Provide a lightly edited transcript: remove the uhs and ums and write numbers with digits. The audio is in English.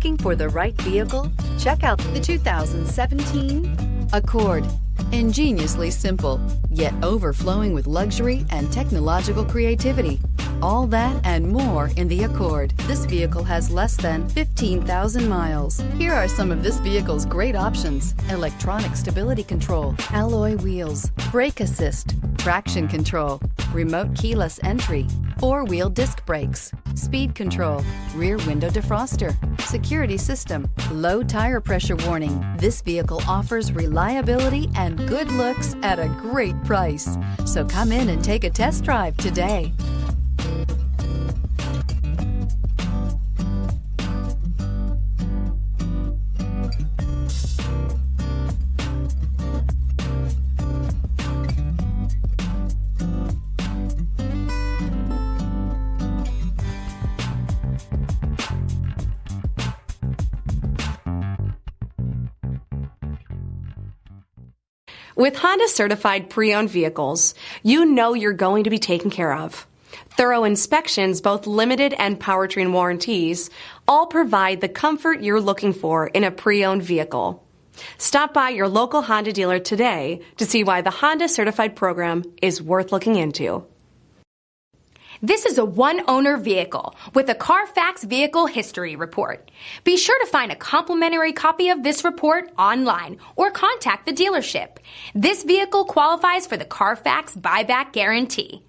Looking for the right vehicle? Check out the 2017 Accord. Ingeniously simple, yet overflowing with luxury and technological creativity. All that and more in the Accord. This vehicle has less than 15,000 miles. Here are some of this vehicle's great options: electronic stability control, alloy wheels, brake assist, traction control, remote keyless entry, four-wheel disc brakes, speed control, rear window defroster, security system, low tire pressure warning. This vehicle offers reliability and good looks at a great price. So come in and take a test drive today. With Honda certified pre-owned vehicles, you know you're going to be taken care of. Thorough inspections, both limited and powertrain warranties, all provide the comfort you're looking for in a pre-owned vehicle. Stop by your local Honda dealer today to see why the Honda certified program is worth looking into. This is a one-owner vehicle with a Carfax Vehicle History Report. Be sure to find a complimentary copy of this report online or contact the dealership. This vehicle qualifies for the Carfax Buyback Guarantee.